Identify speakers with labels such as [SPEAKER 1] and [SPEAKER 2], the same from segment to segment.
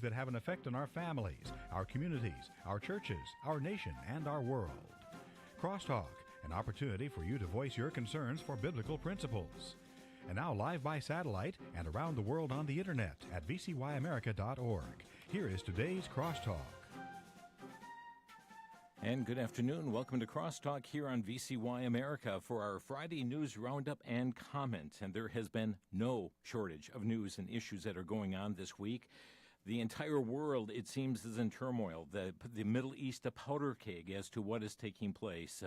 [SPEAKER 1] that have an effect on our families, our communities, our churches, our nation, and our world. Crosstalk, an opportunity for you to voice your concerns for biblical principles. And now live by satellite and around the world on the internet at vcyamerica.org. Here is today's Crosstalk.
[SPEAKER 2] And good afternoon. Welcome to Crosstalk here on VCY America for our Friday news roundup and comment. And there has been no shortage of news and issues that are going on this week. The entire world, it seems, is in turmoil. The Middle East a powder keg as to what is taking place.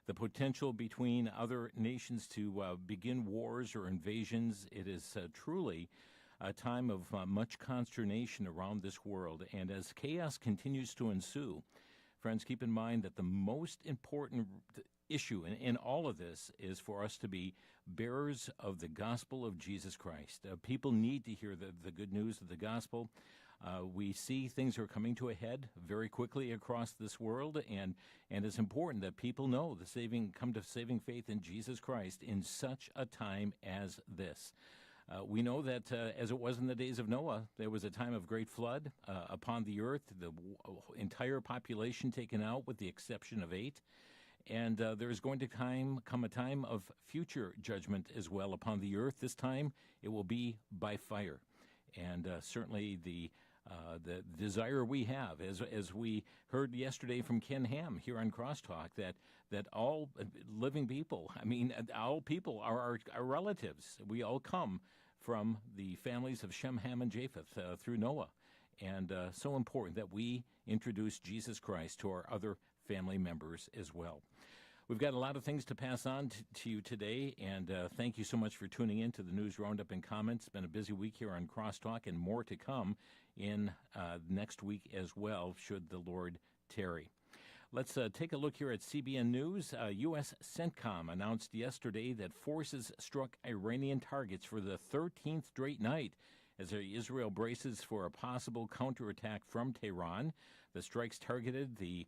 [SPEAKER 2] The potential between other nations to begin wars or invasions. It is truly a time of much consternation around this world. And as chaos continues to ensue, friends, keep in mind that the most important issue in all of this is for us to be bearers of the gospel of Jesus Christ. People need to hear the good news of the gospel. We see things are coming to a head very quickly across this world, and it's important that people know come to saving faith in Jesus Christ in such a time as this. We know that as it was in the days of Noah, there was a time of great flood upon the earth, the entire population taken out with the exception of 8. And there is going to come a time of future judgment as well upon the earth. This time it will be by fire. And certainly the desire we have, as we heard yesterday from Ken Ham here on Crosstalk, that all living people, all people are our relatives. We all come from the families of Shem, Ham, and Japheth through Noah. And so important that we introduce Jesus Christ to our other family members as well. We've got a lot of things to pass on to you today, and thank you so much for tuning in to the News Roundup and Comments. It's been a busy week here on Crosstalk, and more to come in next week as well, should the Lord tarry. Let's take a look here at CBN News. U.S. CENTCOM announced yesterday that forces struck Iranian targets for the 13th straight night as Israel braces for a possible counterattack from Tehran. The strikes targeted the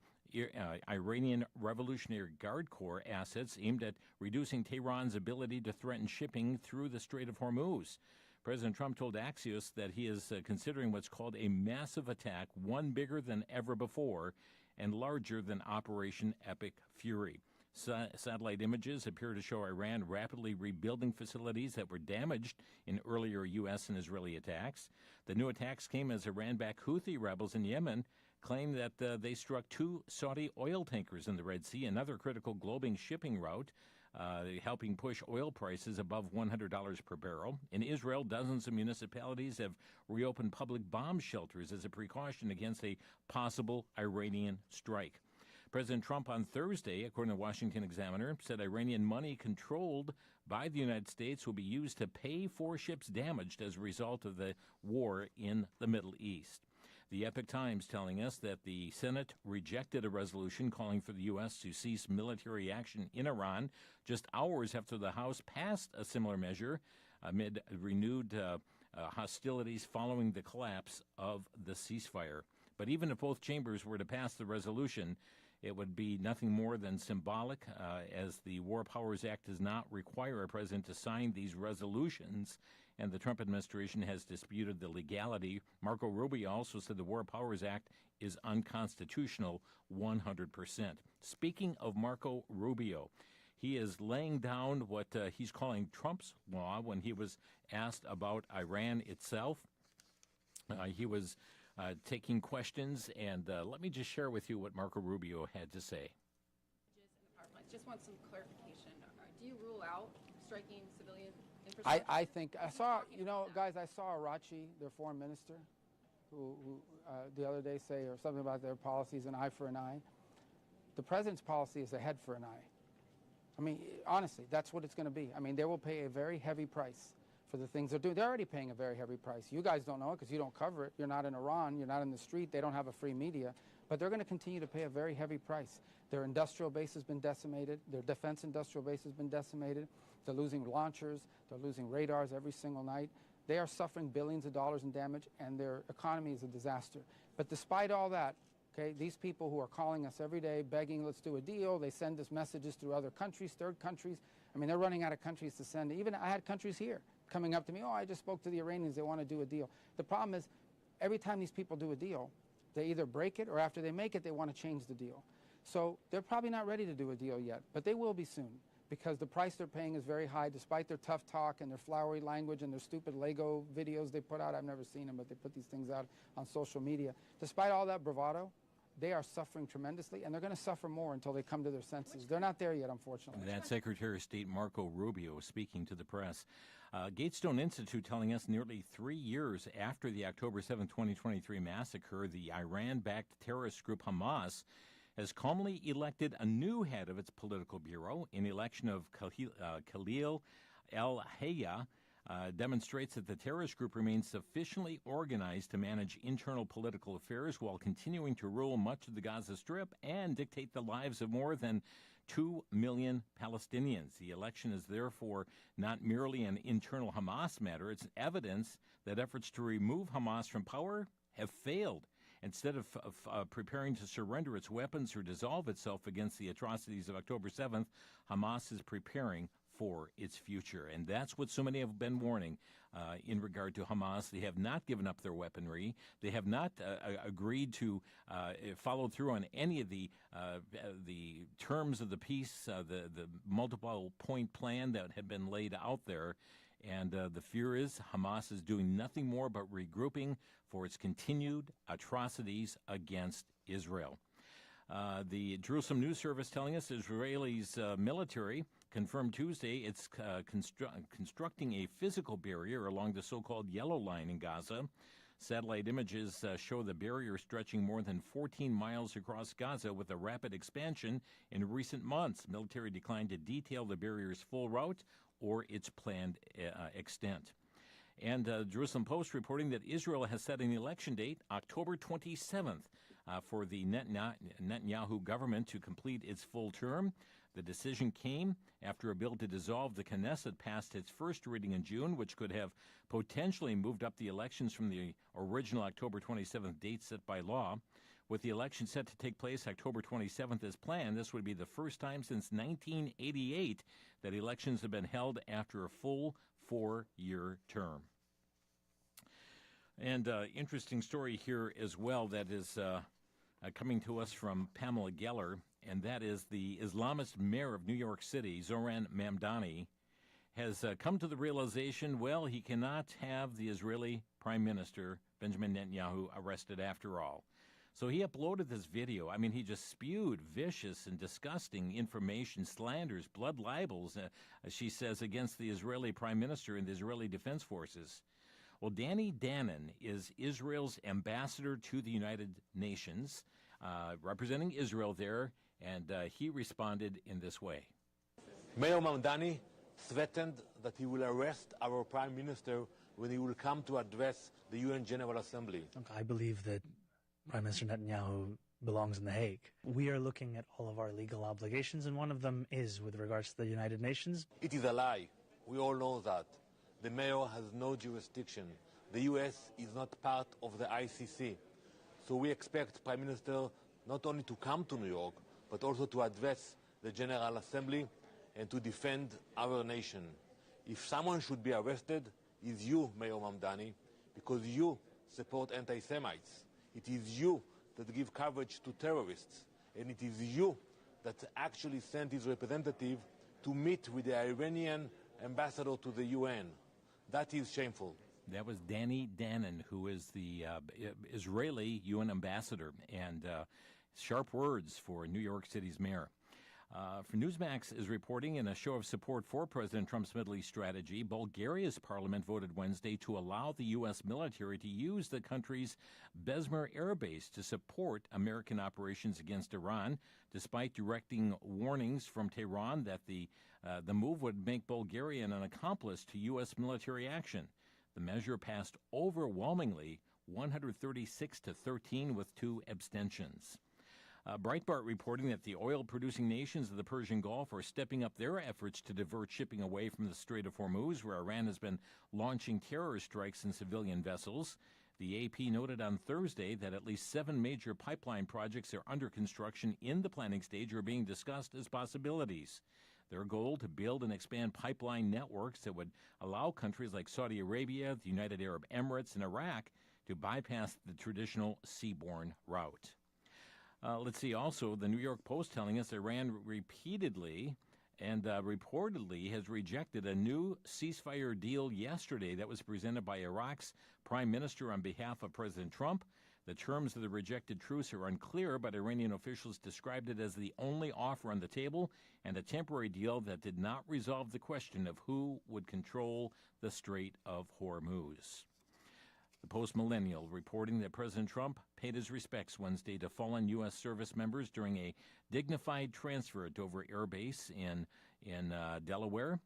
[SPEAKER 2] Iranian Revolutionary Guard Corps assets aimed at reducing Tehran's ability to threaten shipping through the Strait of Hormuz. President Trump told Axios that he is considering what's called a massive attack, one bigger than ever before and larger than Operation Epic Fury. Satellite images appear to show Iran rapidly rebuilding facilities that were damaged in earlier U.S. and Israeli attacks. The new attacks came as Iran-backed Houthi rebels in Yemen claim that they struck 2 Saudi oil tankers in the Red Sea, another critical global shipping route, helping push oil prices above $100 per barrel. In Israel, dozens of municipalities have reopened public bomb shelters as a precaution against a possible Iranian strike. President Trump on Thursday, according to the Washington Examiner, said Iranian money controlled by the United States will be used to pay for ships damaged as a result of the war in the Middle East. The Epoch Times telling us that the Senate rejected a resolution calling for the U.S. to cease military action in Iran just hours after the House passed a similar measure amid renewed hostilities following the collapse of the ceasefire. But even if both chambers were to pass the resolution, it would be nothing more than symbolic, as the War Powers Act does not require a president to sign these resolutions, and the Trump administration has disputed the legality. Marco Rubio also said the War Powers Act is unconstitutional 100%. Speaking of Marco Rubio, he is laying down what he's calling Trump's law when he was asked about Iran itself. He was taking questions, and let me just share with you what Marco Rubio had to say.
[SPEAKER 3] I just want some clarification. Do you rule out striking civilian infrastructure?
[SPEAKER 4] I think I saw, guys, I saw Arachi, their foreign minister, who the other day say or something about their policy is an eye for an eye. The president's policy is a head for an eye. Honestly, that's what it's going to be. They will pay a very heavy price for the things they're doing. They're already paying a very heavy price. You guys don't know it because you don't cover it. You're not in Iran. You're not in the street. They don't have a free media. But they're going to continue to pay a very heavy price. Their industrial base has been decimated. Their defense industrial base has been decimated. They're losing launchers. They're losing radars every single night. They are suffering billions of dollars in damage, and their economy is a disaster. But despite all that, okay, these people who are calling us every day, begging, let's do a deal, they send us messages through other countries, third countries. They're running out of countries to send. Even I had countries here coming up to me, I just spoke to the Iranians, they want to do a deal. The problem is, every time these people do a deal, they either break it or after they make it, they want to change the deal. So they're probably not ready to do a deal yet, but they will be soon because the price they're paying is very high despite their tough talk and their flowery language and their stupid Lego videos they put out. I've never seen them, but they put these things out on social media. Despite all that bravado, they are suffering tremendously, and they're going to suffer more until they come to their senses. They're not there yet, unfortunately.
[SPEAKER 2] That's Secretary of State Marco Rubio speaking to the press. Gatestone Institute telling us nearly 3 years after the October 7, 2023 massacre, the Iran-backed terrorist group Hamas has calmly elected a new head of its political bureau. An election of Khalil al-Hayya demonstrates that the terrorist group remains sufficiently organized to manage internal political affairs while continuing to rule much of the Gaza Strip and dictate the lives of more than 2 million Palestinians. The election is therefore not merely an internal Hamas matter. It's evidence that efforts to remove Hamas from power have failed. Instead of preparing to surrender its weapons or dissolve itself against the atrocities of October 7th, Hamas is preparing for its future. And that's what so many have been warning in regard to Hamas. They have not given up their weaponry. They have not agreed to follow through on any of the terms of the peace, the multiple point plan that had been laid out there. And the fear is Hamas is doing nothing more but regrouping for its continued atrocities against Israel. The Jerusalem News Service telling us Israel's military confirmed Tuesday it's constructing a physical barrier along the so-called Yellow Line in Gaza. Satellite images show the barrier stretching more than 14 miles across Gaza with a rapid expansion in recent months. Military declined to detail the barrier's full route or its planned extent. And Jerusalem Post reporting that Israel has set an election date, October 27th, for the Netanyahu government to complete its full term. The decision came after a bill to dissolve the Knesset passed its first reading in June, which could have potentially moved up the elections from the original October 27th date set by law. With the election set to take place October 27th as planned, this would be the first time since 1988 that elections have been held after a full 4-year term. And interesting story here as well that is coming to us from Pamela Geller, and that is the Islamist mayor of New York City, Zoran Mamdani, has come to the realization, well, he cannot have the Israeli Prime Minister, Benjamin Netanyahu, arrested after all. So he uploaded this video. I mean, he just spewed vicious and disgusting information, slanders, blood libels, she says, against the Israeli Prime Minister and the Israeli Defense Forces. Well, Danny Danon is Israel's ambassador to the United Nations, representing Israel there, and he responded in this way.
[SPEAKER 5] Mayor Mamdani threatened that he will arrest our Prime Minister when he will come to address the UN General Assembly.
[SPEAKER 6] I believe that Prime Minister Netanyahu belongs in The Hague. We are looking at all of our legal obligations, and one of them is with regards to the United Nations.
[SPEAKER 5] It is a lie. We all know that. The mayor has no jurisdiction. The U.S. is not part of the ICC. So we expect Prime Minister not only to come to New York, but also to address the General Assembly and to defend our nation. If someone should be arrested, it's you, Mayor Mamdani, because you support anti-Semites. It is you that give coverage to terrorists, and it is you that actually sent his representative to meet with the Iranian ambassador to the UN. That is shameful.
[SPEAKER 2] That was Danny Danon, who is the Israeli UN ambassador, and sharp words for New York City's mayor. For Newsmax is reporting in a show of support for President Trump's Middle East strategy, Bulgaria's parliament voted Wednesday to allow the U.S. military to use the country's Besmer air base to support American operations against Iran, despite directing warnings from Tehran that the move would make Bulgaria an accomplice to U.S. military action. The measure passed overwhelmingly 136-13 with 2 abstentions. Breitbart reporting that the oil-producing nations of the Persian Gulf are stepping up their efforts to divert shipping away from the Strait of Hormuz, where Iran has been launching terror strikes in civilian vessels. The AP noted on Thursday that at least 7 major pipeline projects are under construction in the planning stage or being discussed as possibilities. Their goal to build and expand pipeline networks that would allow countries like Saudi Arabia, the United Arab Emirates, and Iraq to bypass the traditional seaborne route. Let's see, also, the New York Post telling us Iran repeatedly and reportedly has rejected a new ceasefire deal yesterday that was presented by Iraq's prime minister on behalf of President Trump. The terms of the rejected truce are unclear, but Iranian officials described it as the only offer on the table and a temporary deal that did not resolve the question of who would control the Strait of Hormuz. The Post-Millennial reporting that President Trump paid his respects Wednesday to fallen U.S. service members during a dignified transfer at Dover Air Base in Delaware.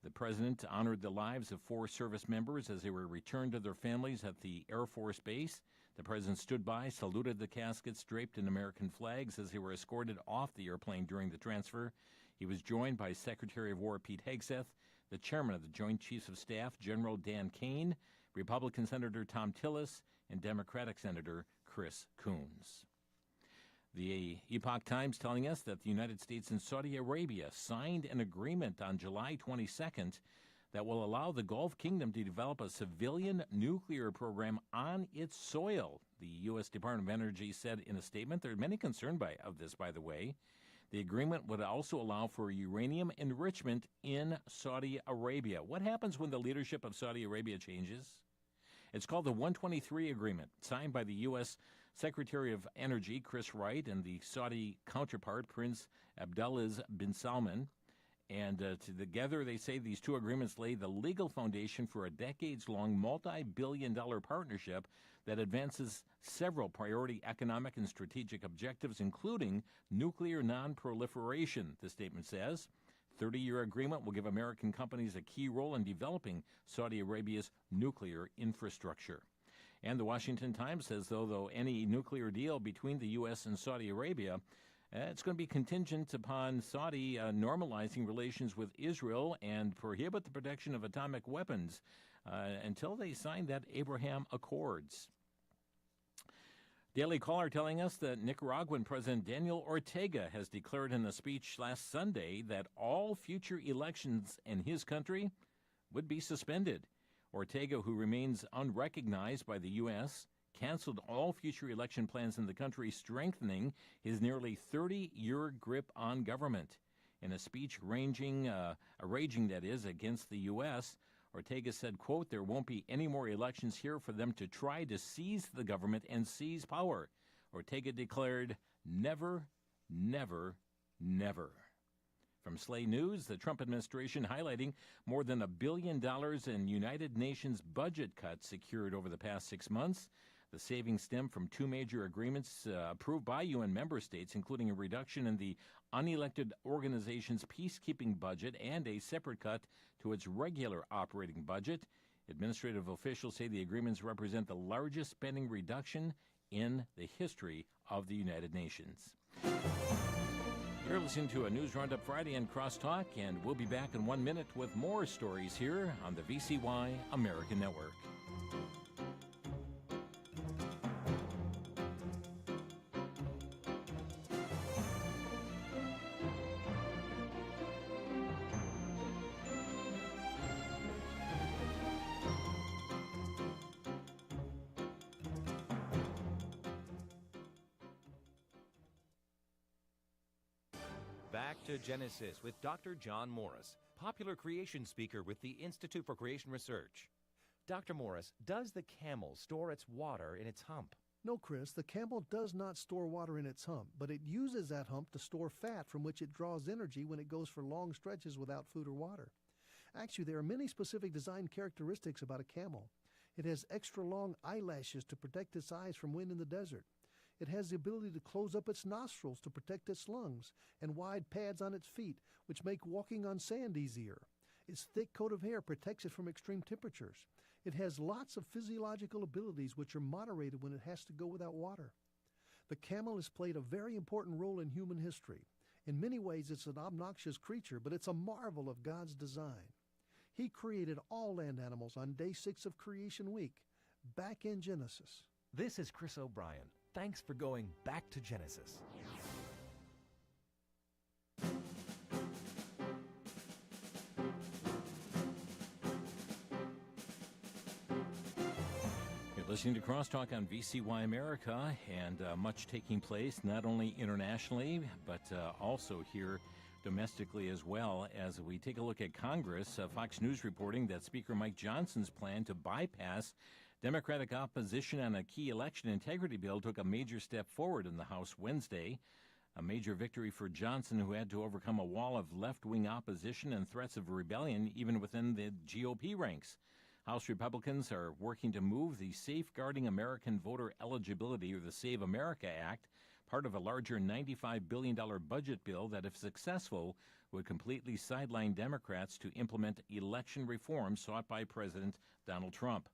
[SPEAKER 2] The president honored the lives of 4 service members as they were returned to their families at the Air Force Base. The president stood by, saluted the caskets draped in American flags as they were escorted off the airplane during the transfer. He was joined by Secretary of War Pete Hegseth, the chairman of the Joint Chiefs of Staff, General Dan Kane, Republican Senator Tom Tillis, and Democratic Senator Chris Coons. The Epoch Times telling us that the United States and Saudi Arabia signed an agreement on July 22nd that will allow the Gulf Kingdom to develop a civilian nuclear program on its soil. The U.S. Department of Energy said in a statement. There are many concerned of this, by the way. The agreement would also allow for uranium enrichment in Saudi Arabia. What happens when the leadership of Saudi Arabia changes? It's called the 123 Agreement, signed by the U.S. Secretary of Energy, Chris Wright, and the Saudi counterpart, Prince Abdulaziz bin Salman. And together, they say these two agreements lay the legal foundation for a decades-long, multi-billion-dollar partnership that advances several priority economic and strategic objectives, including nuclear non-proliferation, the statement says. 30-year agreement will give American companies a key role in developing Saudi Arabia's nuclear infrastructure. And the Washington Times says, though any nuclear deal between the U.S. and Saudi Arabia, it's going to be contingent upon Saudi normalizing relations with Israel and prohibit the production of atomic weapons until they sign that Abraham Accords. Daily Caller telling us that Nicaraguan President Daniel Ortega has declared in a speech last Sunday that all future elections in his country would be suspended. Ortega, who remains unrecognized by the U.S., canceled all future election plans in the country, strengthening his nearly 30-year grip on government. In a speech raging against the U.S., Ortega said, quote, "There won't be any more elections here for them to try to seize the government and seize power." Ortega declared, "Never, never, never." From Slay News, the Trump administration highlighting more than $1 billion in United Nations budget cuts secured over the past 6 months. The savings stem from 2 major agreements approved by UN member states, including a reduction in the unelected organization's peacekeeping budget and a separate cut to its regular operating budget. Administrative officials say the agreements represent the largest spending reduction in the history of the United Nations. You're listening to a News Roundup Friday on Crosstalk, and we'll be back in 1 minute with more stories here on the VCY American Network.
[SPEAKER 7] Back to Genesis with Dr. John Morris, popular creation speaker with the Institute for Creation Research. Dr. Morris, does the camel store its water in its hump?
[SPEAKER 8] No, Chris, the camel does not store water in its hump, but it uses that hump to store fat from which it draws energy when it goes for long stretches without food or water. Actually, there are many specific design characteristics about a camel. It has extra long eyelashes to protect its eyes from wind in the desert. It has the ability to close up its nostrils to protect its lungs, and wide pads on its feet, which make walking on sand easier. Its thick coat of hair protects it from extreme temperatures. It has lots of physiological abilities which are moderated when it has to go without water. The camel has played a very important role in human history. In many ways, it's an obnoxious creature, but it's a marvel of God's design. He created all land animals on day 6 of Creation Week, back in Genesis.
[SPEAKER 7] This is Chris O'Brien. Thanks for going back to Genesis.
[SPEAKER 2] You're listening to Crosstalk on VCY America, and much taking place, not only internationally, but also here domestically as well. As we take a look at Congress, Fox News reporting that Speaker Mike Johnson's plan to bypass Democratic opposition on a key election integrity bill took a major step forward in the House Wednesday. A major victory for Johnson, who had to overcome a wall of left-wing opposition and threats of rebellion even within the GOP ranks. House Republicans are working to move the Safeguarding American Voter Eligibility, or the Save America Act, part of a larger $95 billion budget bill that, if successful, would completely sideline Democrats to implement election reforms sought by President Donald Trump.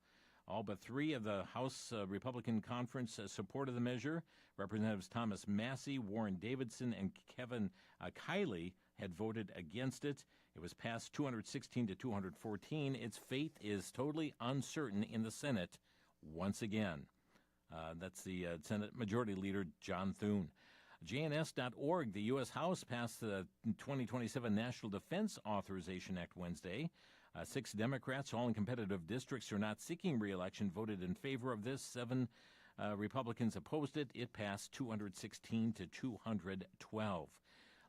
[SPEAKER 2] All but three of the House Republican Conference supported the measure. Representatives Thomas Massey, Warren Davidson, and Kevin Kiley had voted against it. It was passed 216 to 214. Its fate is totally uncertain in the Senate once again. That's the Senate Majority Leader John Thune. JNS.org, the U.S. House passed the 2027 National Defense Authorization Act Wednesday. 6 Democrats, all in competitive districts, are not seeking re-election, voted in favor of this. 7 Republicans opposed it. It passed 216 to 212.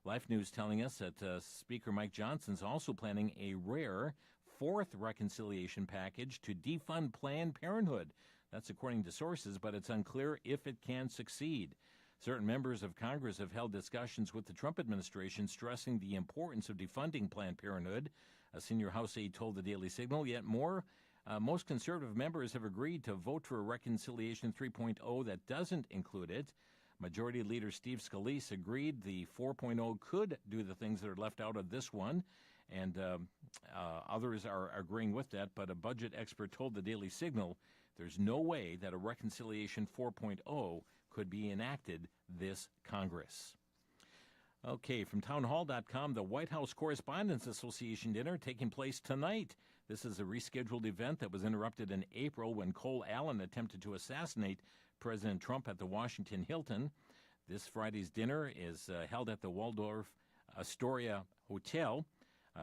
[SPEAKER 2] Life News telling us that Speaker Mike Johnson's also planning a rare 4th reconciliation package to defund Planned Parenthood. That's according to sources, but it's unclear if it can succeed. Certain members of Congress have held discussions with the Trump administration stressing the importance of defunding Planned Parenthood. A senior House aide told the Daily Signal, yet most conservative members have agreed to vote for a Reconciliation 3.0 that doesn't include it. Majority Leader Steve Scalise agreed the 4.0 could do the things that are left out of this one, and others are agreeing with that, but a budget expert told the Daily Signal there's no way that a Reconciliation 4.0 could be enacted this Congress. Okay, from townhall.com, the White House Correspondents Association dinner taking place tonight. This is a rescheduled event that was interrupted in April when Cole Allen attempted to assassinate President Trump at the Washington Hilton. This Friday's dinner is held at the Waldorf Astoria Hotel.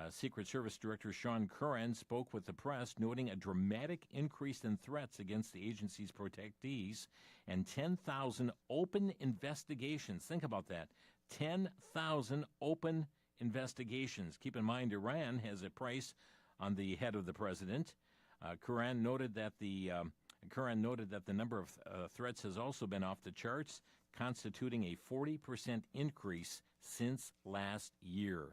[SPEAKER 2] Secret Service Director Sean Curran spoke with the press, noting a dramatic increase in threats against the agency's protectees and 10,000 open investigations. Think about that. 10,000 open investigations. Keep in mind, Iran has a price on the head of the president. Curran noted that the number of threats has also been off the charts, constituting a 40% increase since last year.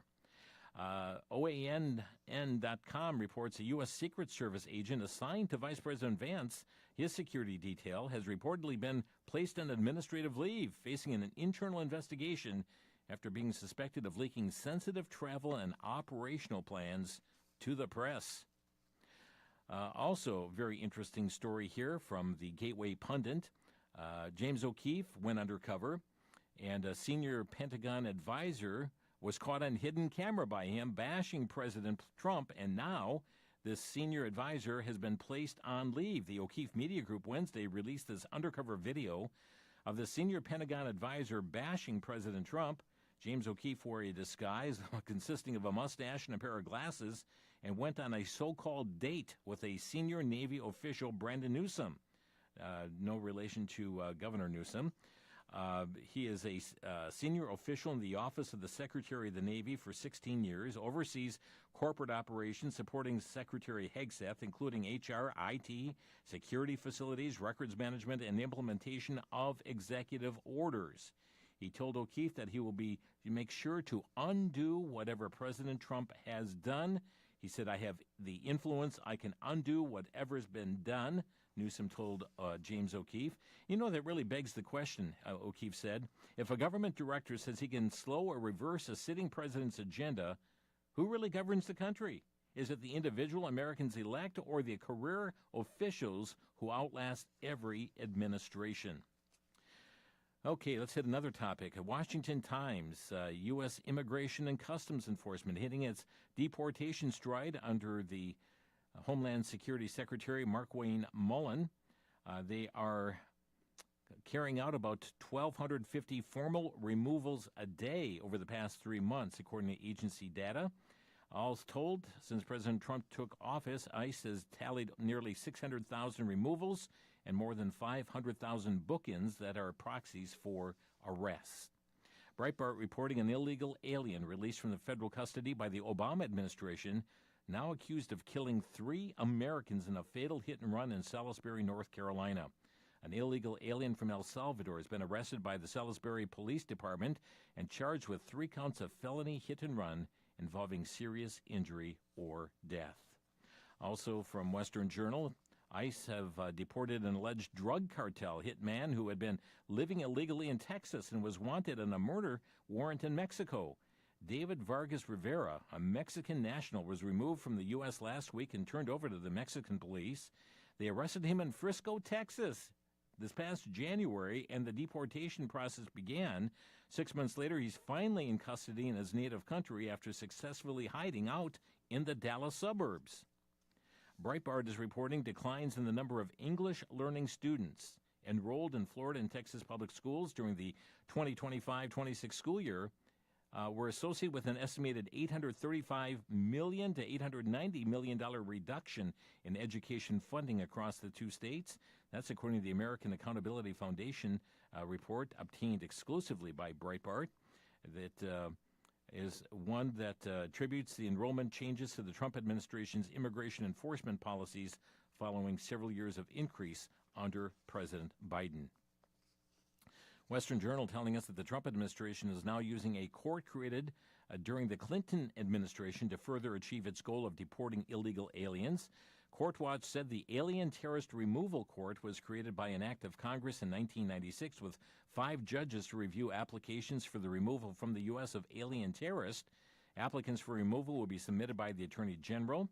[SPEAKER 2] OANN.com reports a U.S. Secret Service agent assigned to Vice President Vance, his security detail, has reportedly been placed on administrative leave, facing an internal investigation after being suspected of leaking sensitive travel and operational plans to the press. Also, very interesting story here from the Gateway Pundit. James O'Keefe went undercover, and a senior Pentagon advisor was caught on hidden camera by him bashing President Trump, and now this senior advisor has been placed on leave. The O'Keefe Media Group Wednesday released this undercover video of the senior Pentagon advisor bashing President Trump. James O'Keefe wore a disguise consisting of a mustache and a pair of glasses and went on a so-called date with a senior Navy official, Brandon Newsom. No relation to Governor Newsom. He is a senior official in the Office of the Secretary of the Navy for 16 years, oversees corporate operations supporting Secretary Hegseth, including HR, IT, security facilities, records management, and implementation of executive orders. He told O'Keefe that he will make sure to undo whatever President Trump has done. He said, I have the influence. I can undo whatever's been done, Newsom told James O'Keefe. You know, that really begs the question, O'Keefe said. If a government director says he can slow or reverse a sitting president's agenda, who really governs the country? Is it the individual Americans elect or the career officials who outlast every administration? Okay, let's hit another topic. Washington Times, U.S. Immigration and Customs Enforcement hitting its deportation stride under the Homeland Security Secretary Mark Wayne Mullen. They are carrying out about 1,250 formal removals a day over the past 3 months, according to agency data. All told, since President Trump took office, ICE has tallied nearly 600,000 removals and more than 500,000 bookends that are proxies for arrests. Breitbart reporting an illegal alien released from the federal custody by the Obama administration, now accused of killing 3 Americans in a fatal hit-and-run in Salisbury, North Carolina. An illegal alien from El Salvador has been arrested by the Salisbury Police Department and charged with 3 counts of felony hit-and-run involving serious injury or death. Also from Western Journal, ICE have deported an alleged drug cartel hitman who had been living illegally in Texas and was wanted on a murder warrant in Mexico. David Vargas Rivera, a Mexican national, was removed from the U.S. last week and turned over to the Mexican police. They arrested him in Frisco, Texas, this past January, and the deportation process began. 6 months later, he's finally in custody in his native country after successfully hiding out in the Dallas suburbs. Breitbart is reporting declines in the number of English-learning students enrolled in Florida and Texas public schools during the 2025-26 school year were associated with an estimated $835 million to $890 million reduction in education funding across the 2 states. That's according to the American Accountability Foundation report obtained exclusively by Breitbart. That is one that attributes the enrollment changes to the Trump administration's immigration enforcement policies following several years of increase under President Biden. Western Journal telling us that the Trump administration is now using a court created during the Clinton administration to further achieve its goal of deporting illegal aliens. Courtwatch said the Alien Terrorist Removal Court was created by an act of Congress in 1996 with 5 judges to review applications for the removal from the U.S. of alien terrorists. Applicants for removal will be submitted by the Attorney General.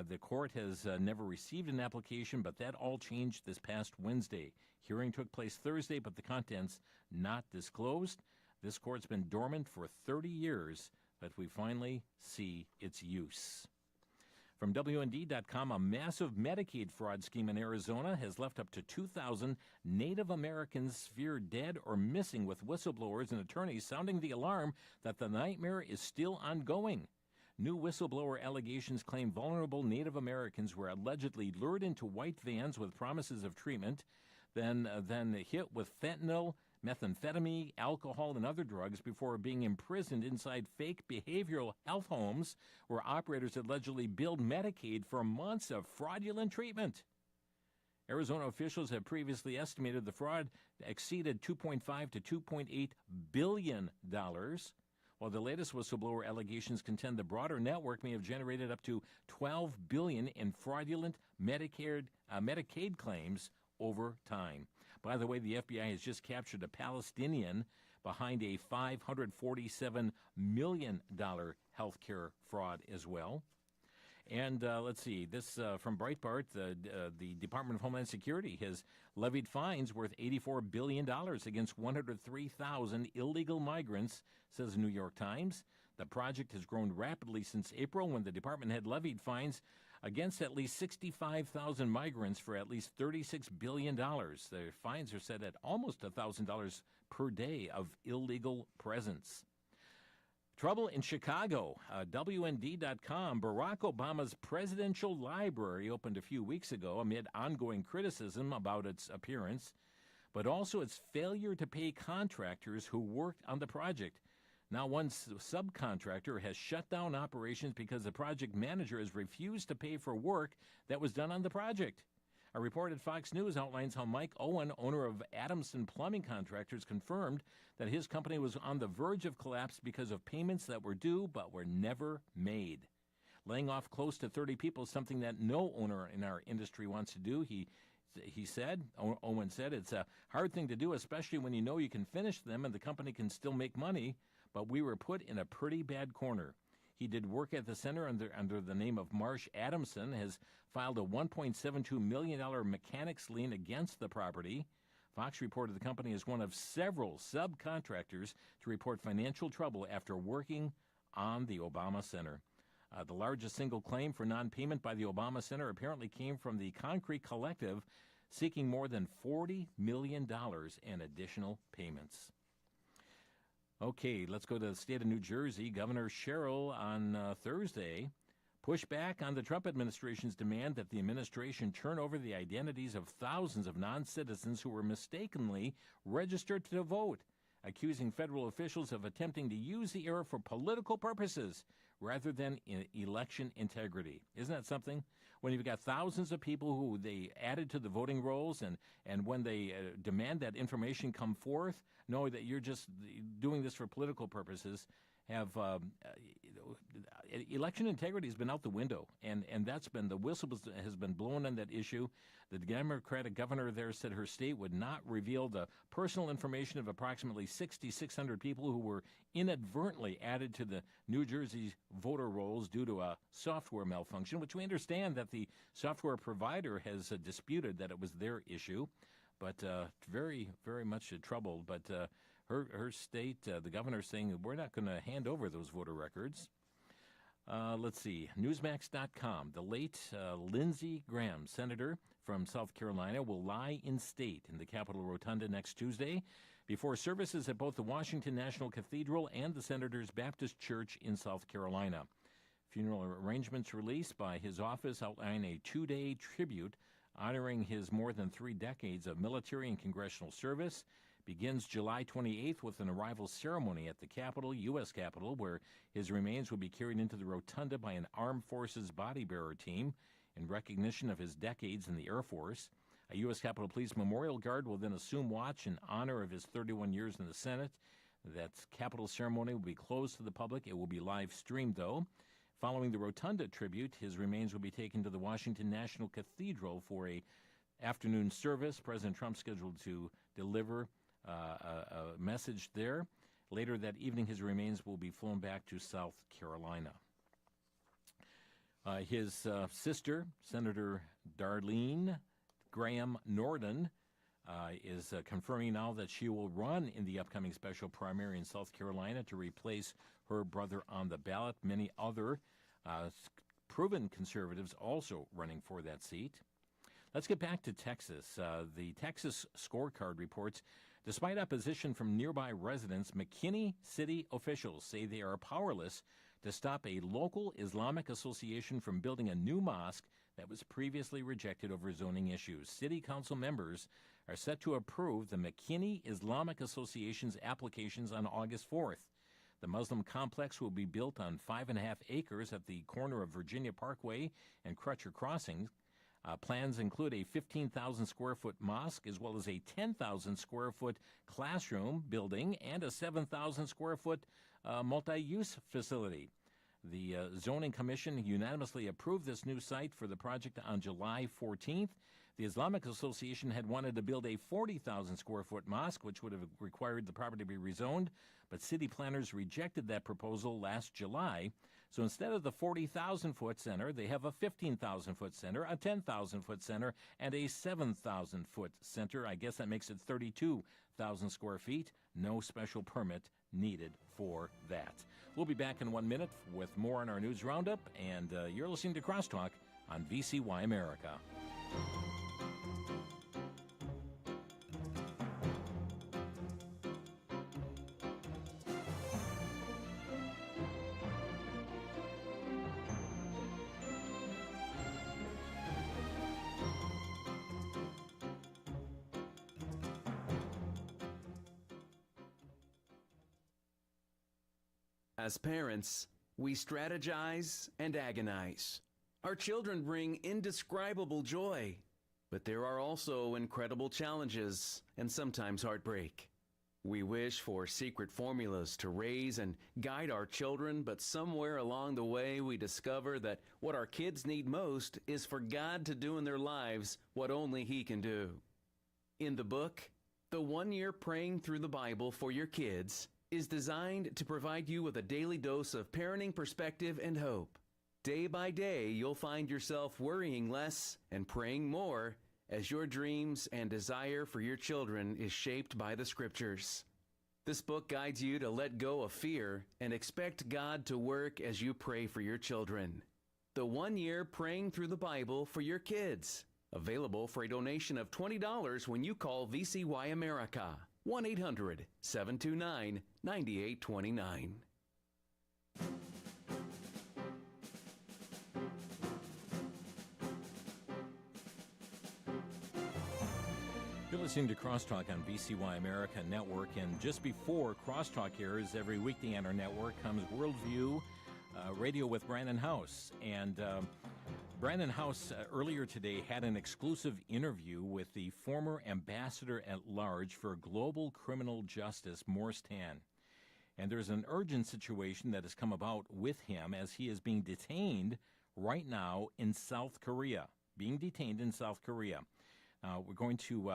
[SPEAKER 2] The court has never received an application, but that all changed this past Wednesday. Hearing took place Thursday, but the contents not disclosed. This court's been dormant for 30 years, but we finally see its use. From WND.com, a massive Medicaid fraud scheme in Arizona has left up to 2,000 Native Americans feared dead or missing, with whistleblowers and attorneys sounding the alarm that the nightmare is still ongoing. New whistleblower allegations claim vulnerable Native Americans were allegedly lured into white vans with promises of treatment, then hit with fentanyl, methamphetamine, alcohol, and other drugs before being imprisoned inside fake behavioral health homes where operators allegedly billed Medicaid for months of fraudulent treatment. Arizona officials have previously estimated the fraud exceeded $2.5 to $2.8 billion, while the latest whistleblower allegations contend the broader network may have generated up to $12 billion in fraudulent Medicaid claims over time. By the way, the FBI has just captured a Palestinian behind a $547 million health care fraud as well. And let's see, this from Breitbart, the Department of Homeland Security has levied fines worth $84 billion against 103,000 illegal migrants, says the New York Times. The project has grown rapidly since April, when the department had levied fines against at least 65,000 migrants for at least $36 billion. The fines are set at almost $1,000 per day of illegal presence. Trouble in Chicago. WND.com, Barack Obama's presidential library opened a few weeks ago amid ongoing criticism about its appearance, but also its failure to pay contractors who worked on the project. Now, one subcontractor has shut down operations because the project manager has refused to pay for work that was done on the project. A report at Fox News outlines how Mike Owen, owner of Adamson Plumbing Contractors, confirmed that his company was on the verge of collapse because of payments that were due but were never made. Laying off close to 30 people is something that no owner in our industry wants to do, Owen said. It's a hard thing to do, especially when you know you can finish them and the company can still make money, but we were put in a pretty bad corner. He did work at the center under the name of Marsh Adamson, has filed a $1.72 million mechanics lien against the property. Fox reported the company is one of several subcontractors to report financial trouble after working on the Obama Center. The largest single claim for non-payment by the Obama Center apparently came from the Concrete Collective, seeking more than $40 million in additional payments. Okay, let's go to the state of New Jersey. Governor Sherrill on Thursday push back on the Trump administration's demand that the administration turn over the identities of thousands of non-citizens who were mistakenly registered to vote, accusing federal officials of attempting to use the error for political purposes rather than election integrity. Isn't that something? When you've got thousands of people who they added to the voting rolls, and when they demand that information come forth, know that you're just doing this for political purposes, election integrity has been out the window, and that's been, the whistle has been blown on that issue. The Democratic governor there said her state would not reveal the personal information of approximately 6,600 people who were inadvertently added to the New Jersey voter rolls due to a software malfunction, which we understand that the software provider has disputed that it was their issue, but very, very much troubled. But her state, the governor, saying we're not going to hand over those voter records. Let's see, Newsmax.com. The late Lindsey Graham, senator from South Carolina, will lie in state in the Capitol Rotunda next Tuesday before services at both the Washington National Cathedral and the Senator's Baptist Church in South Carolina. Funeral arrangements released by his office outline a 2-day tribute honoring his more than 3 decades of military and congressional service. Begins July 28th with an arrival ceremony at the Capitol, U.S. Capitol, where his remains will be carried into the rotunda by an Armed Forces body bearer team in recognition of his decades in the Air Force. A U.S. Capitol Police Memorial Guard will then assume watch in honor of his 31 years in the Senate. That Capitol ceremony will be closed to the public. It will be live streamed, though. Following the rotunda tribute, his remains will be taken to the Washington National Cathedral for a afternoon service. President Trump scheduled to deliver a message there. Later that evening, his remains will be flown back to South Carolina. His sister, Senator Darlene Graham Norden, is confirming now that she will run in the upcoming special primary in South Carolina to replace her brother on the ballot. Many other proven conservatives also running for that seat. Let's get back to Texas. The Texas scorecard reports, despite opposition from nearby residents, McKinney city officials say they are powerless to stop a local Islamic association from building a new mosque that was previously rejected over zoning issues. City council members are set to approve the McKinney Islamic Association's applications on August 4th. The Muslim complex will be built on 5.5 acres at the corner of Virginia Parkway and Crutcher Crossing. Plans include a 15,000 square foot mosque, as well as a 10,000 square foot classroom building and a 7,000 square foot multi-use facility. The Zoning Commission unanimously approved this new site for the project on July 14th. The Islamic Association had wanted to build a 40,000 square foot mosque, which would have required the property to be rezoned, but city planners rejected that proposal last July. So instead of the 40,000 foot center, they have a 15,000 foot center, a 10,000 foot center, and a 7,000 foot center. I guess that makes it 32,000 square feet. No special permit needed for that. We'll be back in 1 minute with more on our news roundup, and you're listening to Crosstalk on VCY America.
[SPEAKER 9] As parents, we strategize and agonize. Our children bring indescribable joy, but there are also incredible challenges and sometimes heartbreak. We wish for secret formulas to raise and guide our children, but somewhere along the way we discover that what our kids need most is for God to do in their lives what only He can do. In the book, The 1 Year Praying Through the Bible for Your Kids is designed to provide you with a daily dose of parenting perspective and hope. Day by day, you'll find yourself worrying less and praying more as your dreams and desire for your children is shaped by the Scriptures. This book guides you to let go of fear and expect God to work as you pray for your children. The 1 Year Praying Through the Bible for Your Kids. Available for a donation of $20 when you call VCY America. 1-800-729-9829.
[SPEAKER 2] You're listening to Crosstalk on VCY America Network, and just before Crosstalk airs every weekday on our network comes Worldview Radio with Brandon House. And Brandon House earlier today had an exclusive interview with the former ambassador at large for global criminal justice, Morris Tan. And there's an urgent situation that has come about with him as he is being detained right now in South Korea. We're going to,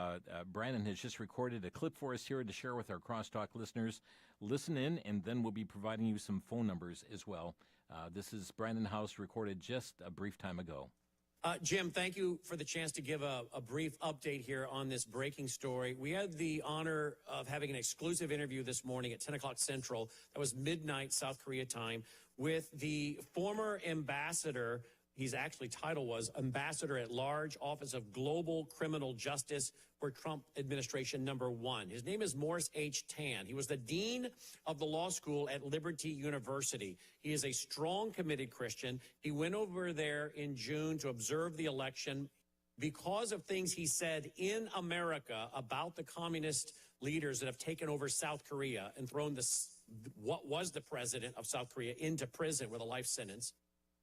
[SPEAKER 2] Brandon has just recorded a clip for us here to share with our Crosstalk listeners. Listen in, and then we'll be providing you some phone numbers as well. This is Brandon House, recorded just a brief time ago.
[SPEAKER 10] Jim, thank you for the chance to give a brief update here on this breaking story. We had the honor of having an exclusive interview this morning at 10 o'clock Central. That was midnight South Korea time with the former ambassador. His actually title was Ambassador at Large, Office of Global Criminal Justice for Trump Administration #1. His name is Morris H. Tan. He was the dean of the law school at Liberty University. He is a strong, committed Christian. He went over there in June to observe the election because of things he said in America about the communist leaders that have taken over South Korea and thrown what was the president of South Korea into prison with a life sentence.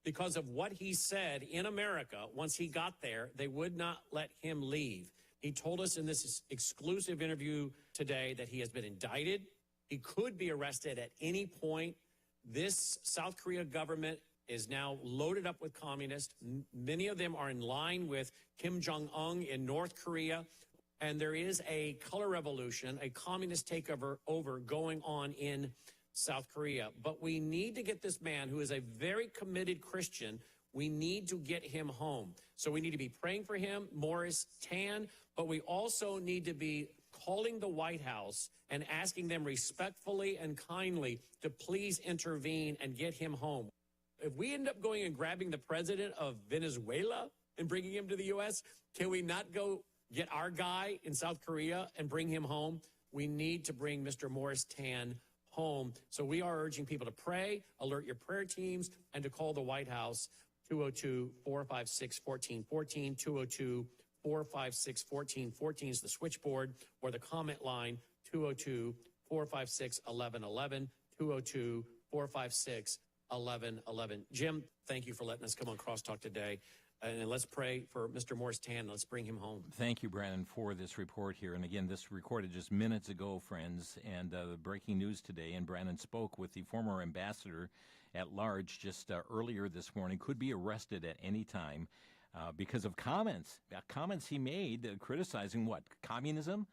[SPEAKER 10] Because of what he said in America, once he got there, they would not let him leave. He told us in this exclusive interview today that he has been indicted. He could be arrested at any point. This South Korea government is now loaded up with communists. Many of them are in line with Kim Jong-un in North Korea. And there is a color revolution, a communist takeover going on in South Korea. But we need to get this man, who is a very committed Christian, we need to get him home. So we need to be praying for him, Morris Tan, but we also need to be calling the White House and asking them respectfully and kindly to please intervene and get him home. If we end up going and grabbing the president of Venezuela and bringing him to the U.S., can we not go get our guy in South Korea and bring him home? We need to bring Mr. Morris Tan home. So we are urging people to pray, alert your prayer teams, and to call the White House, 202-456-1414, 202-456-1414 is the switchboard, or the comment line, 202-456-1111, 202-456-1111. Jim, thank you for letting us come on Crosstalk today. And let's pray for Mr. Morris Tan. Let's bring him home.
[SPEAKER 2] Thank you, Brandon, for this report here. And again, this recorded just minutes ago, friends, and the breaking news today. And Brandon spoke with the former ambassador at large just earlier this morning, could be arrested at any time because of comments he made criticizing what? Communism?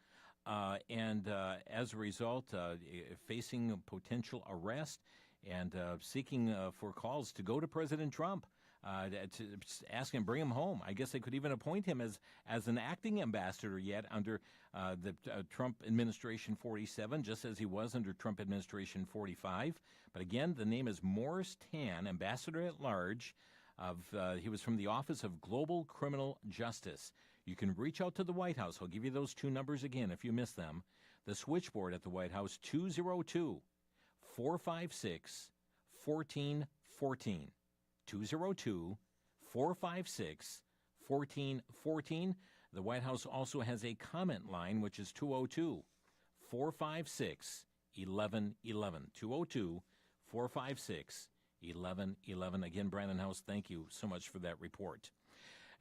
[SPEAKER 2] And as a result, facing potential arrest and seeking for calls to go to President Trump. To ask him, bring him home. I guess they could even appoint him as an acting ambassador yet under the Trump administration 47, just as he was under Trump administration 45. But again, the name is Morris Tan, ambassador at large. He was from the Office of Global Criminal Justice. You can reach out to the White House. I'll give you those two numbers again if you miss them. The switchboard at the White House, 202-456-1414. 202-456-1414. The White House also has a comment line, which is 202-456-1111. 202-456-1111. Again, Brandon House, thank you so much for that report.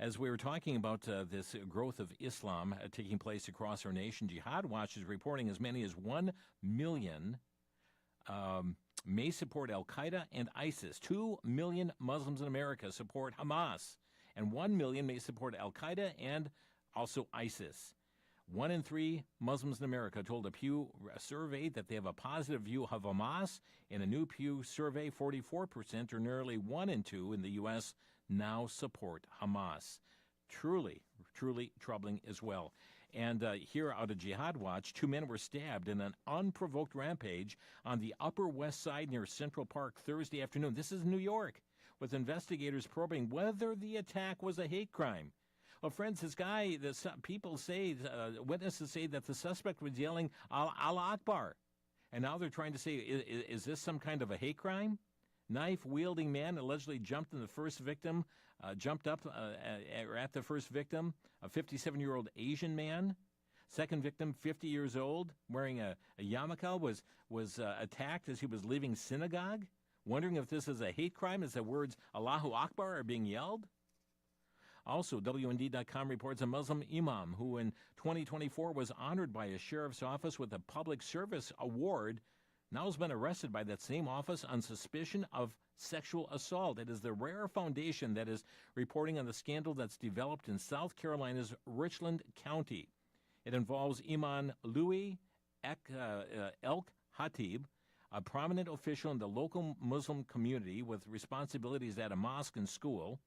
[SPEAKER 2] As we were talking about this growth of Islam taking place across our nation, Jihad Watch is reporting as many as 1 million may support al-Qaeda and ISIS. 2 million Muslims in America support Hamas, and 1 million may support al-Qaeda and also ISIS. 1 in 3 Muslims in America told a Pew survey that they have a positive view of Hamas. In a new Pew survey, 44%, or nearly 1 in 2 in the U.S., now support Hamas. Truly, truly troubling as well. And here out of Jihad Watch, 2 men were stabbed in an unprovoked rampage on the Upper West Side near Central Park Thursday afternoon. This is New York, with investigators probing whether the attack was a hate crime. Well, friends, witnesses say that the suspect was yelling Allah Akbar. And now they're trying to say, is this some kind of a hate crime? Knife-wielding man allegedly jumped up at the first victim, a 57-year-old Asian man. Second victim, 50 years old, wearing a yarmulke, was attacked as he was leaving synagogue. Wondering if this is a hate crime as the words Allahu Akbar are being yelled. Also, WND.com reports a Muslim imam who in 2024 was honored by a sheriff's office with a public service award now has been arrested by that same office on suspicion of sexual assault. It is the Rare Foundation that is reporting on the scandal that's developed in South Carolina's Richland County. It involves Imam Louis Elk Hatib, a prominent official in the local Muslim community with responsibilities at a mosque and school.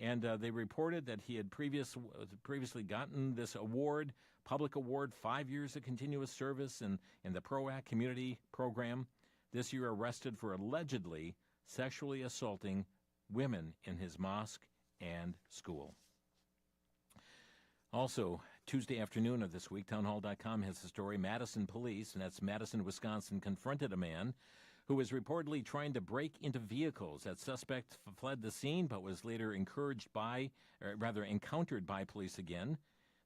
[SPEAKER 2] And they reported that he had previously gotten this award, public award, 5 years of continuous service in the PROACT community program. This year arrested for allegedly sexually assaulting women in his mosque and school. Also, Tuesday afternoon of this week, townhall.com has the story, Madison police, and that's Madison, Wisconsin, confronted a man who was reportedly trying to break into vehicles. That suspect fled the scene but was later encountered by police again.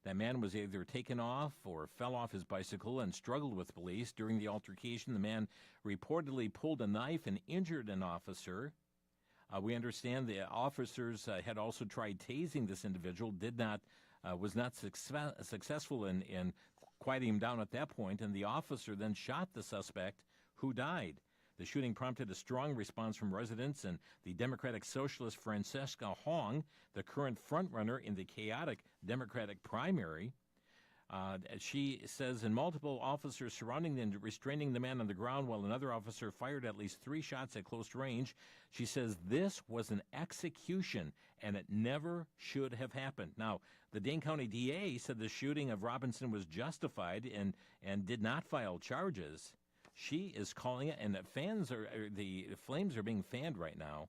[SPEAKER 2] That man was either taken off or fell off his bicycle and struggled with police. During the altercation, the man reportedly pulled a knife and injured an officer. We understand the officers had also tried tasing this individual, was not successful in quieting him down at that point, and the officer then shot the suspect, who died. The shooting prompted a strong response from residents, and the Democratic Socialist Francesca Hong, the current frontrunner in the chaotic Democratic primary, she says, in multiple officers surrounding and restraining the man on the ground while another officer fired at least 3 shots at close range. She says this was an execution, and it never should have happened. Now, the Dane County DA said the shooting of Robinson was justified and did not file charges. She is calling it, and the flames are being fanned right now,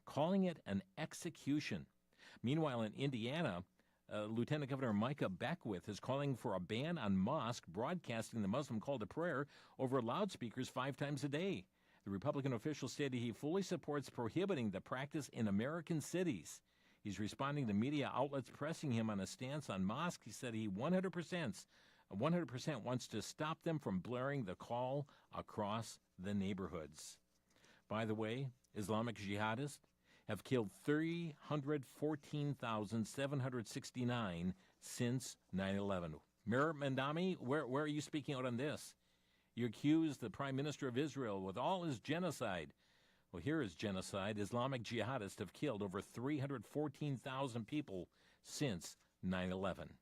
[SPEAKER 2] calling it an execution. Meanwhile, in Indiana, Lieutenant Governor Micah Beckwith is calling for a ban on mosque broadcasting the Muslim call to prayer over loudspeakers 5 times a day. The Republican official stated he fully supports prohibiting the practice in American cities. He's responding to media outlets pressing him on a stance on mosque. He said he 100% wants to stop them from blaring the call across the neighborhoods. By the way, Islamic jihadists have killed 314,769 since 9/11. Mir Mandami, where are you speaking out on this? You accuse the Prime Minister of Israel with all his genocide. Well, here is genocide. Islamic jihadists have killed over 314,000 people since 9/11.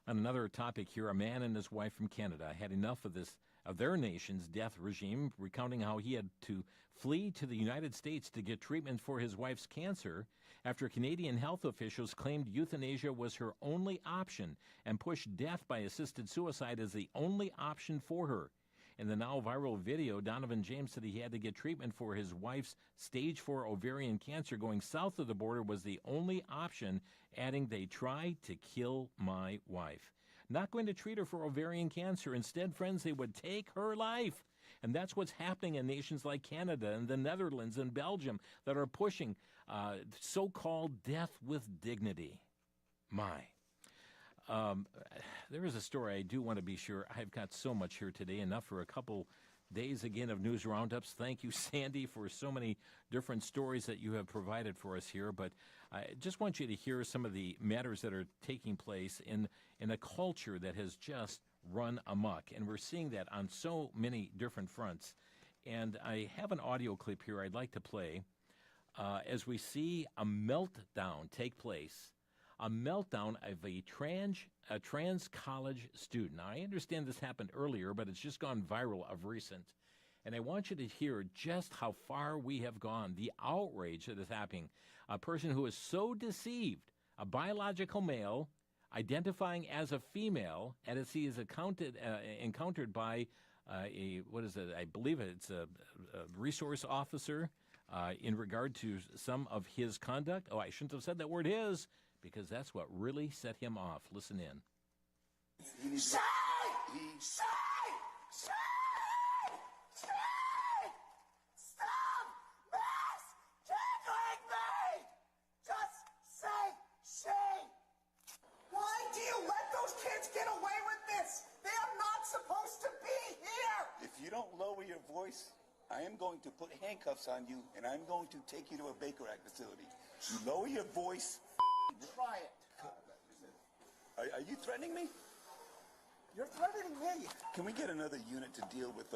[SPEAKER 2] On another topic here, a man and his wife from Canada had enough of their nation's death regime, recounting how he had to flee to the United States to get treatment for his wife's cancer after Canadian health officials claimed euthanasia was her only option and pushed death by assisted suicide as the only option for her. In the now viral video, Donovan James said he had to get treatment for his wife's stage 4 ovarian cancer. Going south of the border was the only option, adding, "They tried to kill my wife. Not going to treat her for ovarian cancer. Instead, friends, they would take her life." And that's what's happening in nations like Canada and the Netherlands and Belgium that are pushing so-called death with dignity. There is a story I do want to be sure. I've got so much here today, enough for a couple days again of news roundups. Thank you, Sandy, for so many different stories that you have provided for us here. But I just want you to hear some of the matters that are taking place in a culture that has just run amok. And we're seeing that on so many different fronts. And I have an audio clip here I'd like to play as we see a meltdown take place. A meltdown of a trans college student. Now, I understand this happened earlier, but it's just gone viral of recent. And I want you to hear just how far we have gone, the outrage that is happening. A person who is so deceived, a biological male, identifying as a female, and as he is encountered by I believe it's a resource officer in regard to some of his conduct. Oh, I shouldn't have said that word, his, because that's what really set him off. Listen in.
[SPEAKER 11] Stop misgendering me! Just say she! Why do you let those kids
[SPEAKER 12] voice, I am going to put handcuffs on you, and I'm going to take you to a Baker Act facility. You lower your voice.
[SPEAKER 11] Try it.
[SPEAKER 12] Are you threatening me?
[SPEAKER 11] You're threatening me.
[SPEAKER 12] Can we get another unit to deal with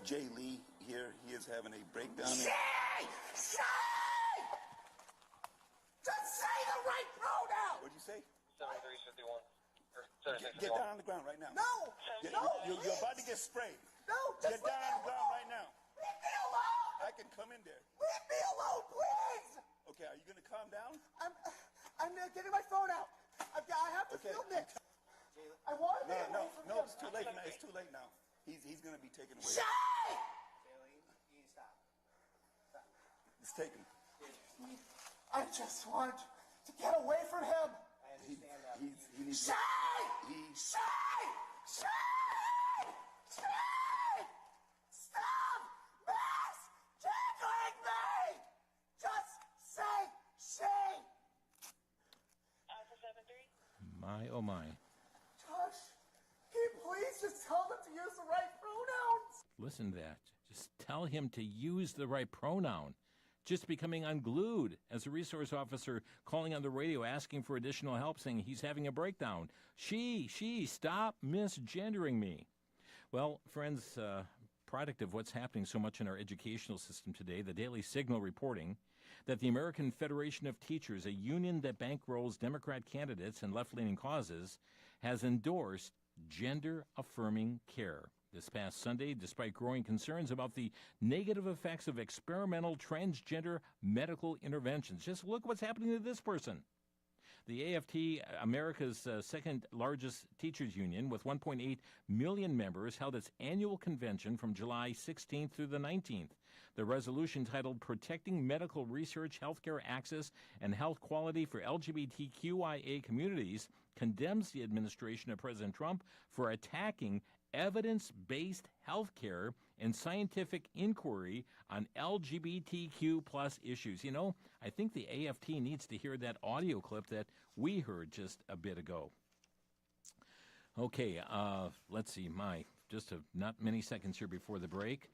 [SPEAKER 12] Jay Lee here? He is having a breakdown.
[SPEAKER 11] Say! Just say the right pronoun!
[SPEAKER 12] What'd you say?
[SPEAKER 13] 7351.
[SPEAKER 12] Get down on the ground right now.
[SPEAKER 11] No!
[SPEAKER 12] You're about to get sprayed.
[SPEAKER 11] No, just
[SPEAKER 12] Get down on the ground right now.
[SPEAKER 11] Leave me alone!
[SPEAKER 12] I can come in there.
[SPEAKER 11] Leave me alone, please!
[SPEAKER 12] Okay, are you going to calm down?
[SPEAKER 11] I'm getting my phone out. I have to film this. I want to
[SPEAKER 12] No, it's too late now. It's too late now. He's going to be taken away.
[SPEAKER 11] Shay!
[SPEAKER 12] Stop. Let's take him.
[SPEAKER 11] I just want to get away from him.
[SPEAKER 12] He needs
[SPEAKER 11] Shay! Shay! Stop mass tickling me! Just say Shay!
[SPEAKER 2] My, oh my.
[SPEAKER 11] Josh, can you please just tell them to use the right pronouns?
[SPEAKER 2] Listen to that. Just tell him to use the right pronoun. Just becoming unglued as a resource officer calling on the radio asking for additional help, saying he's having a breakdown. She, stop misgendering me. Well, friends, product of what's happening so much in our educational system today, the Daily Signal reporting that the American Federation of Teachers, a union that bankrolls Democrat candidates and left-leaning causes, has endorsed gender-affirming care this past Sunday, despite growing concerns about the negative effects of experimental transgender medical interventions. Just look what's happening to this person. The AFT, America's second largest teachers union, with 1.8 million members, held its annual convention from July 16th through the 19th. The resolution, titled Protecting Medical Research, Healthcare Access, and Health Quality for LGBTQIA Communities, condemns the administration of President Trump for attacking evidence-based health care and scientific inquiry on LGBTQ plus issues. You know, I think the AFT needs to hear that audio clip that we heard just a bit ago. Okay, let's see, not many seconds here before the break.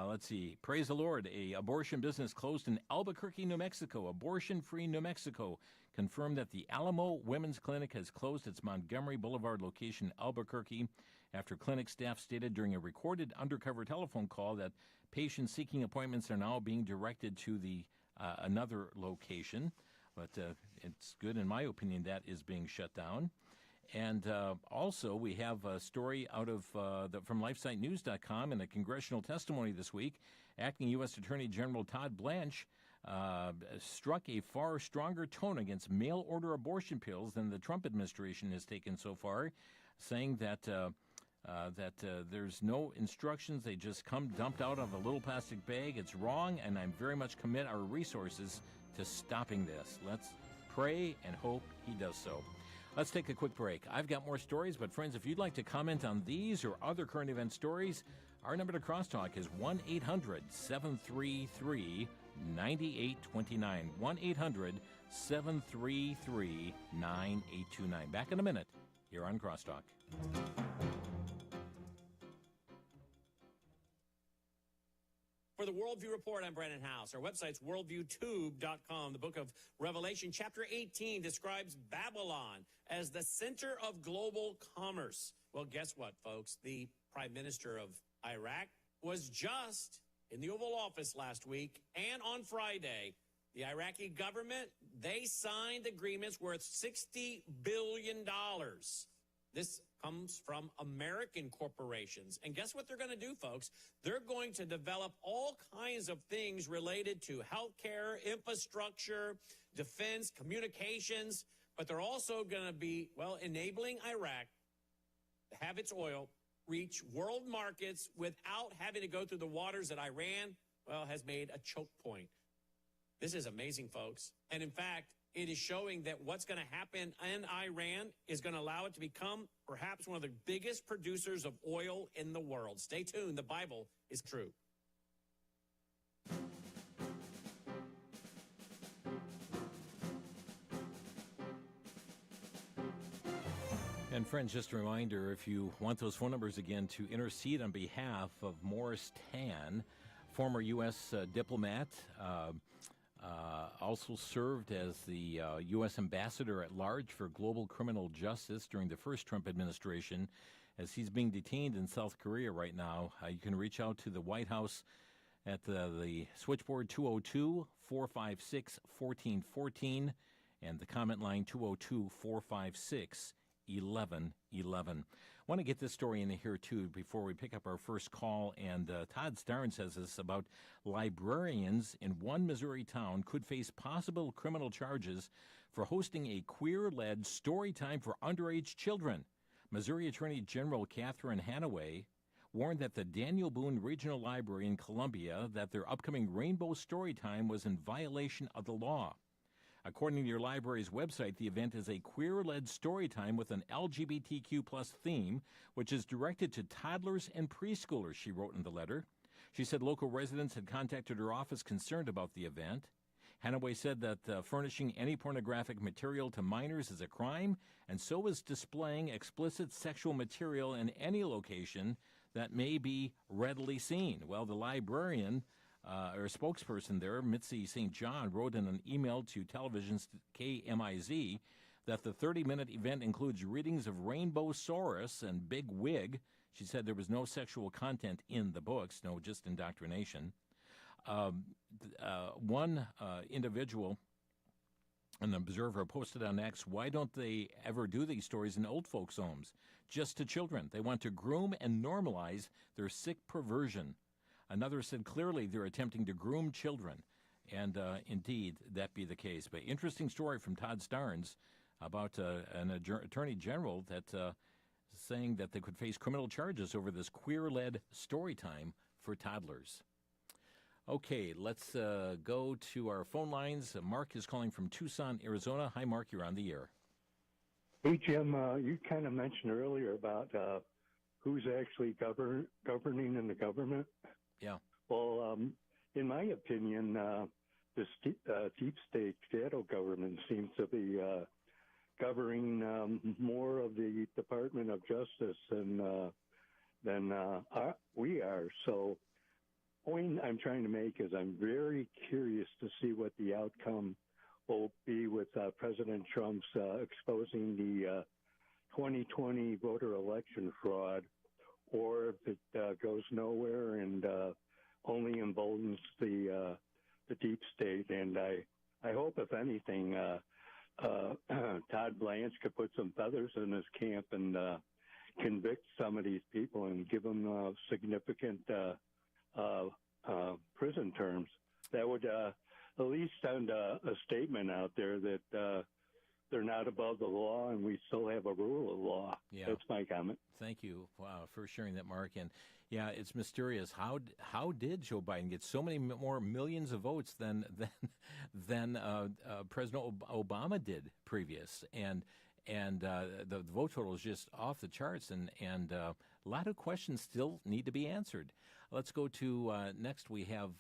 [SPEAKER 2] Let's see. Praise the Lord. A abortion business closed in Albuquerque, New Mexico. Abortion-free New Mexico confirmed that the Alamo Women's Clinic has closed its Montgomery Boulevard location in Albuquerque after clinic staff stated during a recorded undercover telephone call that patients seeking appointments are now being directed to the another location. But it's good, in my opinion, that is being shut down. And also, we have a story out of from LifeSiteNews.com in a congressional testimony this week. Acting U.S. Attorney General Todd Blanche struck a far stronger tone against mail-order abortion pills than the Trump administration has taken so far, saying that there's no instructions. They just come dumped out of a little plastic bag. It's wrong, and I very much commit our resources to stopping this. Let's pray and hope he does so. Let's take a quick break. I've got more stories, but friends, if you'd like to comment on these or other current event stories, our number to Crosstalk is 1-800-733-9829. 1-800-733-9829. Back in a minute here on Crosstalk.
[SPEAKER 10] For the Worldview Report, I'm Brandon House. Our website's worldviewtube.com. The book of Revelation, chapter 18, describes Babylon as the center of global commerce. Well, guess what, folks? The Prime Minister of Iraq was just in the Oval Office last week, and on Friday, the Iraqi government, they signed agreements worth $60 billion. This comes from American corporations. And guess what they're going to do, folks? They're going to develop all kinds of things related to healthcare, infrastructure, defense, communications, but they're also going to be, enabling Iraq to have its oil reach world markets without having to go through the waters that Iran, has made a choke point. This is amazing, folks. And in fact, it is showing that what's going to happen in Iran is going to allow it to become perhaps one of the biggest producers of oil in the world. Stay tuned. The Bible is true.
[SPEAKER 2] And friends, just a reminder, if you want those phone numbers again to intercede on behalf of Morris Tan, former U.S. diplomat, also served as the U.S. ambassador at large for global criminal justice during the first Trump administration. As he's being detained in South Korea right now, you can reach out to the White House at the switchboard 202-456-1414 and the comment line 202-456-1111. I want to get this story in here, too, before we pick up our first call. And Todd Starn says this about librarians in one Missouri town could face possible criminal charges for hosting a queer-led story time for underage children. Missouri Attorney General Catherine Hanaway warned that the Daniel Boone Regional Library in Columbia that their upcoming Rainbow Storytime was in violation of the law. According to your library's website, the event is a queer-led storytime with an LGBTQ+ theme, which is directed to toddlers and preschoolers, she wrote in the letter. She said local residents had contacted her office concerned about the event. Hanaway said that furnishing any pornographic material to minors is a crime, and so is displaying explicit sexual material in any location that may be readily seen. Well, the librarian or spokesperson there, Mitzi St. John, wrote in an email to television's KMIZ that the 30-minute event includes readings of Rainbow Saurus and Big Wig. She said there was no sexual content in the books, no, just indoctrination. One individual, an observer, posted on X, why don't they ever do these stories in old folks' homes? Just to children. They want to groom and normalize their sick perversion. Another said clearly they're attempting to groom children. And indeed, that be the case. But interesting story from Todd Starnes about an attorney general that saying that they could face criminal charges over this queer-led story time for toddlers. Okay, let's go to our phone lines. Mark is calling from Tucson, Arizona. Hi, Mark. You're on the air.
[SPEAKER 13] Hey, Jim. You kind of mentioned earlier about who's actually governing in the government.
[SPEAKER 2] Yeah.
[SPEAKER 13] Well, in my opinion, this deep state shadow government seems to be governing more of the Department of Justice than we are. So the point I'm trying to make is I'm very curious to see what the outcome will be with President Trump's exposing the 2020 voter election fraud, or if it goes nowhere and only emboldens the deep state. And I hope, if anything, Todd Blanche could put some feathers in his camp and convict some of these people and give them significant prison terms. That would at least send a statement out there that they're not above the law and we still have a rule of law.
[SPEAKER 2] Yeah.
[SPEAKER 13] That's my comment.
[SPEAKER 2] Thank you for sharing that, Mark. And yeah, it's mysterious. How did Joe Biden get so many more millions of votes than President Obama did previous? And the vote total is just off the charts, and a lot of questions still need to be answered. Let's go to next. We have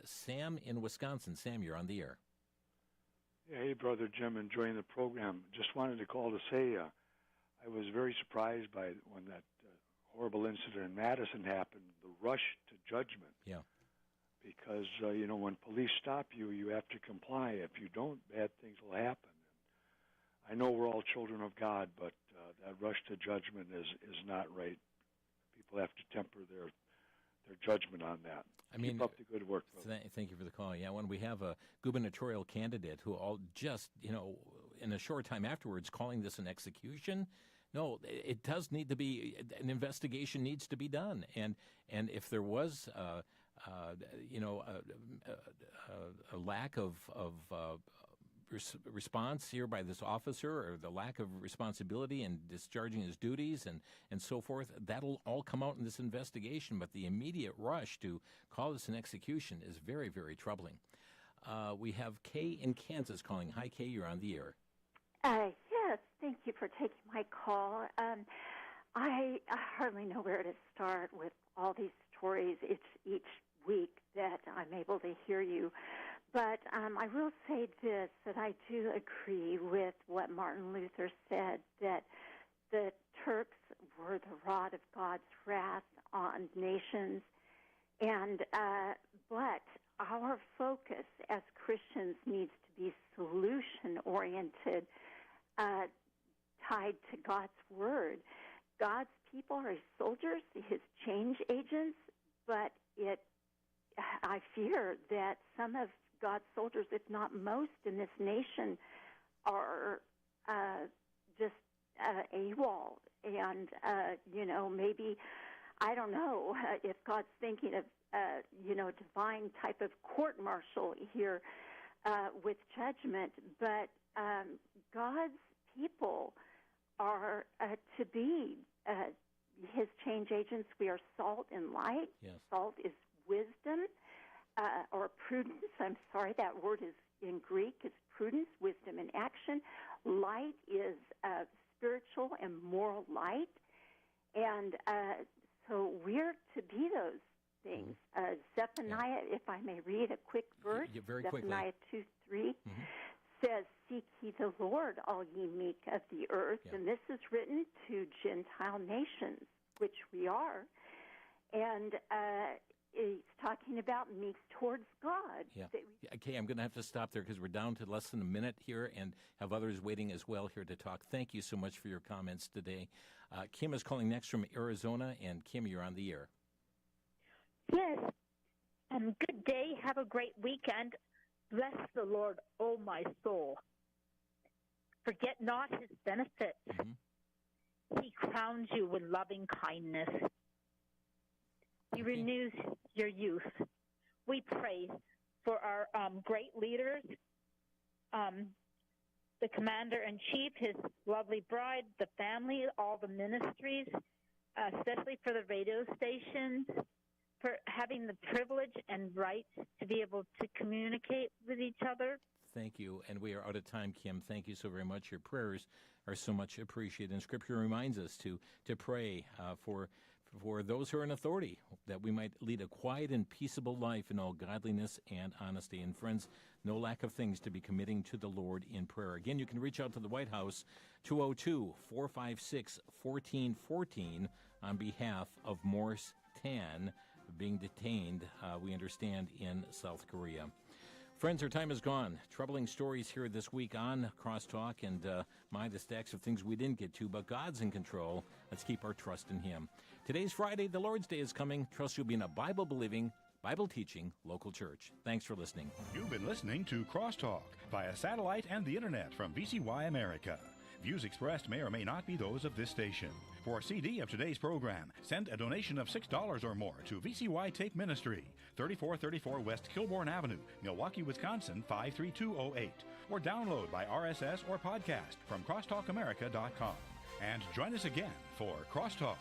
[SPEAKER 2] Sam in Wisconsin. Sam, you're on the air.
[SPEAKER 14] Hey, Brother Jim, enjoying the program. Just wanted to call to say I was very surprised by when that horrible incident in Madison happened, the rush to judgment.
[SPEAKER 2] Yeah.
[SPEAKER 14] Because, when police stop you, you have to comply. If you don't, bad things will happen. I know we're all children of God, but that rush to judgment is not right. People have to temper their judgment on that. Keep up the good work, brother.
[SPEAKER 2] Thank you for the call. Yeah, when we have a gubernatorial candidate who all just, in a short time afterwards calling this an execution, no, it does need to be, an investigation needs to be done. And if there was, a lack of response here by this officer, or the lack of responsibility in discharging his duties and so forth, that'll all come out in this investigation. But the immediate rush to call this an execution is very, very troubling. We have Kay in Kansas calling. Hi, Kay, you're on the air.
[SPEAKER 15] Yes, thank you for taking my call. I hardly know where to start with all these stories. It's each week that I'm able to hear you. But I will say this, that I do agree with what Martin Luther said, that the Turks were the rod of God's wrath on nations, and but our focus as Christians needs to be solution-oriented, tied to God's Word. God's people are His soldiers, His change agents, but I fear that some of God's soldiers, if not most in this nation, are just AWOL. And, maybe, I don't know if God's thinking of, divine type of court-martial here with judgment, but God's people are to be His change agents. We are salt and light.
[SPEAKER 2] Yes.
[SPEAKER 15] Salt is wisdom or prudence. I'm sorry, that word is in Greek is prudence, wisdom in action. Light is spiritual and moral light. And so we're to be those things. Zephaniah, if I may read a quick verse,
[SPEAKER 2] very quickly.
[SPEAKER 15] Zephaniah 2:3 says, "Seek ye the Lord, all ye meek of the earth." And this is written to Gentile nations, which we are. And he's talking about meek towards God.
[SPEAKER 2] Yeah. Okay, I'm going to have to stop there because we're down to less than a minute here and have others waiting as well here to talk. Thank you so much for your comments today. Kim is calling next from Arizona, and Kim, you're on the air.
[SPEAKER 16] Yes. Good day. Have a great weekend. Bless the Lord, O my soul. Forget not His benefits. He crowns you with loving kindness. He renews your youth. We pray for our great leaders, the Commander-in-Chief, his lovely bride, the family, all the ministries, especially for the radio stations, for having the privilege and right to be able to communicate with each other.
[SPEAKER 2] Thank you. And we are out of time, Kim. Thank you so very much. Your prayers are so much appreciated. And Scripture reminds us to pray for those who are in authority, that we might lead a quiet and peaceable life in all godliness and honesty. And friends, no lack of things to be committing to the Lord in prayer. Again, you can reach out to the White House, 202-456-1414, on behalf of Morris Tan, being detained, we understand, in South Korea. Friends, our time is gone. Troubling stories here this week on Crosstalk, and the stacks of things we didn't get to, but God's in control. Let's keep our trust in Him. Today's Friday. The Lord's Day is coming. Trust you'll be in a Bible-believing, Bible-teaching local church. Thanks for listening.
[SPEAKER 1] You've been listening to Crosstalk via satellite and the internet from VCY America. Views expressed may or may not be those of this station. For a CD of today's program, send a donation of $6 or more to VCY Tape Ministry, 3434 West Kilbourne Avenue, Milwaukee, Wisconsin, 53208, or download by RSS or podcast from crosstalkamerica.com. And join us again for Crosstalk.